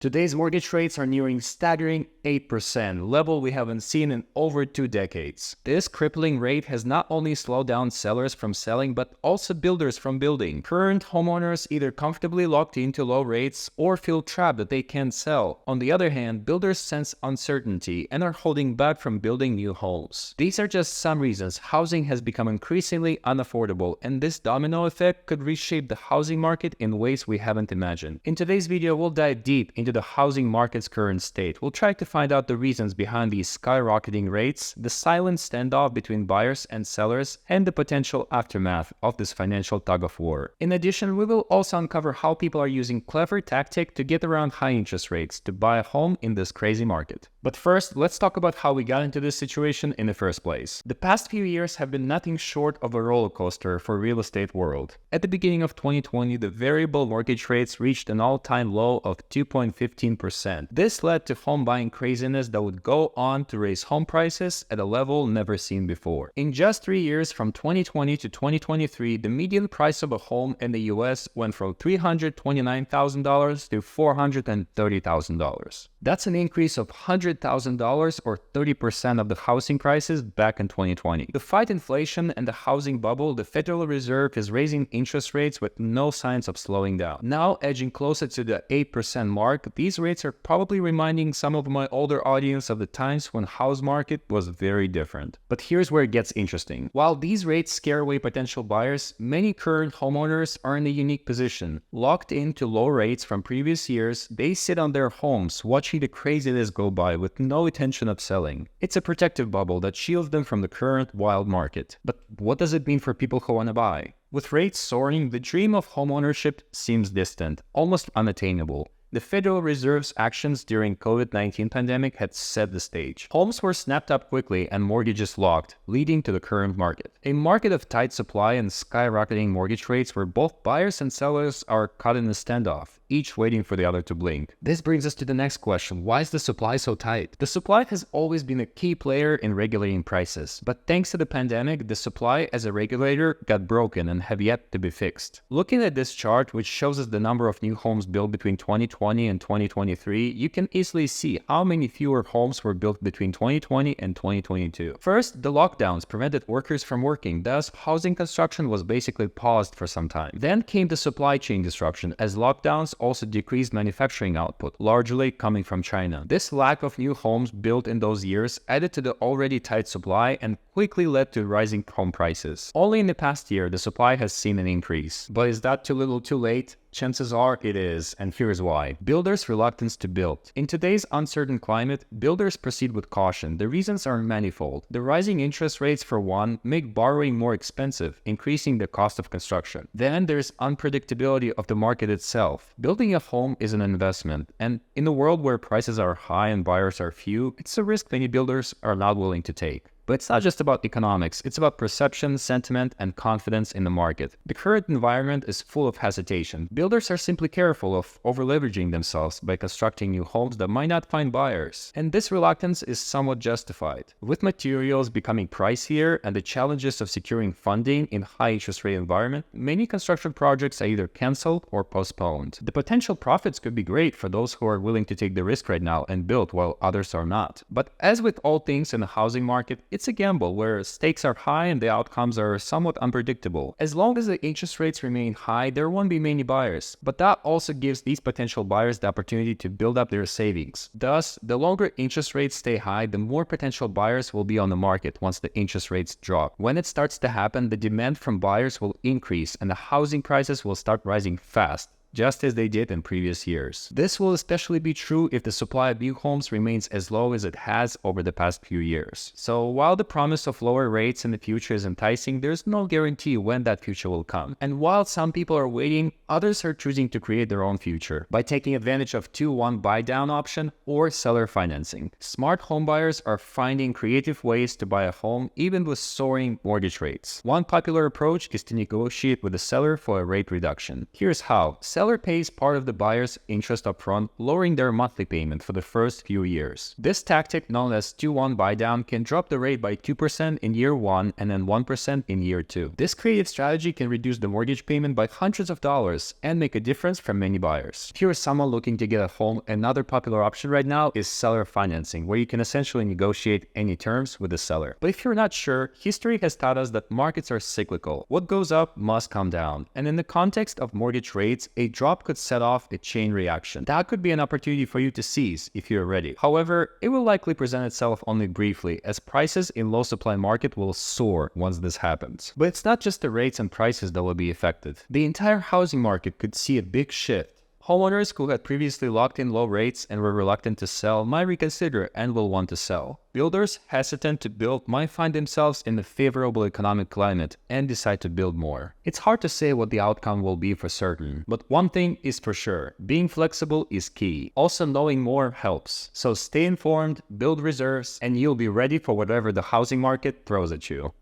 Today's mortgage rates are nearing staggering 8%, level we haven't seen in over 2 decades. This crippling rate has not only slowed down sellers from selling, but also builders from building. Current homeowners either comfortably locked into low rates or feel trapped that they can't sell. On the other hand, builders sense uncertainty and are holding back from building new homes. These are just some reasons housing has become increasingly unaffordable, and this domino effect could reshape the housing market in ways we haven't imagined. In today's video, we'll dive deep into the housing market's current state. We'll try to find out the reasons behind these skyrocketing rates, the silent standoff between buyers and sellers, and the potential aftermath of this financial tug-of-war. In addition, we will also uncover how people are using clever tactics to get around high interest rates to buy a home in this crazy market. But first, let's talk about how we got into this situation in the first place. The past few years have been nothing short of a roller coaster for real estate world. At the beginning of 2020, the variable mortgage rates reached an all-time low of 2.15%. This led to home buying craziness that would go on to raise home prices at a level never seen before. In just 3 years, from 2020 to 2023, the median price of a home in the US went from $329,000 to $430,000. That's an increase of $100,000 or 30% of the housing prices back in 2020. To fight inflation and the housing bubble, the Federal Reserve is raising interest rates with no signs of slowing down. Now edging closer to the 8% mark, these rates are probably reminding some of my older audience of the times when house market was very different. But here's where it gets interesting. While these rates scare away potential buyers, many current homeowners are in a unique position. Locked into low rates from previous years, they sit on their homes watching the craziness go by with no intention of selling. It's a protective bubble that shields them from the current wild market. But what does it mean for people who want to buy? With rates soaring, the dream of homeownership seems distant, almost unattainable. The Federal Reserve's actions during COVID-19 pandemic had set the stage. Homes were snapped up quickly and mortgages locked, leading to the current market. A market of tight supply and skyrocketing mortgage rates where both buyers and sellers are caught in a standoff, each waiting for the other to blink. This brings us to the next question. Why is the supply so tight? The supply has always been a key player in regulating prices, but thanks to the pandemic, the supply as a regulator got broken and have yet to be fixed. Looking at this chart, which shows us the number of new homes built between 2020 and 2023, you can easily see how many fewer homes were built between 2020 and 2022. First, the lockdowns prevented workers from working, thus housing construction was basically paused for some time. Then came the supply chain disruption, as lockdowns also decreased manufacturing output, largely coming from China. This lack of new homes built in those years added to the already tight supply and quickly led to rising home prices. Only in the past year, the supply has seen an increase. But is that too little too late? Chances are it is, and here's why. Builders' reluctance to build. In today's uncertain climate, builders proceed with caution. The reasons are manifold. The rising interest rates, for one, make borrowing more expensive, increasing the cost of construction. Then there's unpredictability of the market itself. Building a home is an investment, and in a world where prices are high and buyers are few, it's a risk many builders are not willing to take. But it's not just about economics, it's about perception, sentiment, and confidence in the market. The current environment is full of hesitation. Builders are simply careful of over-leveraging themselves by constructing new homes that might not find buyers. And this reluctance is somewhat justified. With materials becoming pricier and the challenges of securing funding in high interest rate environment, many construction projects are either cancelled or postponed. The potential profits could be great for those who are willing to take the risk right now and build while others are not. But as with all things in the housing market, it's a gamble where stakes are high and the outcomes are somewhat unpredictable. As long as the interest rates remain high, there won't be many buyers. But that also gives these potential buyers the opportunity to build up their savings. Thus, the longer interest rates stay high, the more potential buyers will be on the market once the interest rates drop. When it starts to happen, the demand from buyers will increase and the housing prices will start rising fast, just as they did in previous years. This will especially be true if the supply of new homes remains as low as it has over the past few years. So while the promise of lower rates in the future is enticing, there's no guarantee when that future will come. And while some people are waiting, others are choosing to create their own future by taking advantage of 2-1 buy down option or seller financing. Smart home buyers are finding creative ways to buy a home even with soaring mortgage rates. One popular approach is to negotiate with the seller for a rate reduction. Here's how. seller pays part of the buyer's interest upfront, lowering their monthly payment for the first few years. This tactic, known as 2-1 buydown, can drop the rate by 2% in year 1 and then 1% in year 2. This creative strategy can reduce the mortgage payment by hundreds of dollars and make a difference for many buyers. If you're someone looking to get a home, another popular option right now is seller financing, where you can essentially negotiate any terms with the seller. But if you're not sure, history has taught us that markets are cyclical. What goes up must come down. And in the context of mortgage rates, a drop could set off a chain reaction. That could be an opportunity for you to seize if you're ready. However, it will likely present itself only briefly, as prices in low supply market will soar once this happens. But it's not just the rates and prices that will be affected. The entire housing market could see a big shift. Homeowners who had previously locked in low rates and were reluctant to sell might reconsider and will want to sell. Builders hesitant to build might find themselves in a favorable economic climate and decide to build more. It's hard to say what the outcome will be for certain, but one thing is for sure: being flexible is key. Also, knowing more helps. So stay informed, build reserves, and you'll be ready for whatever the housing market throws at you.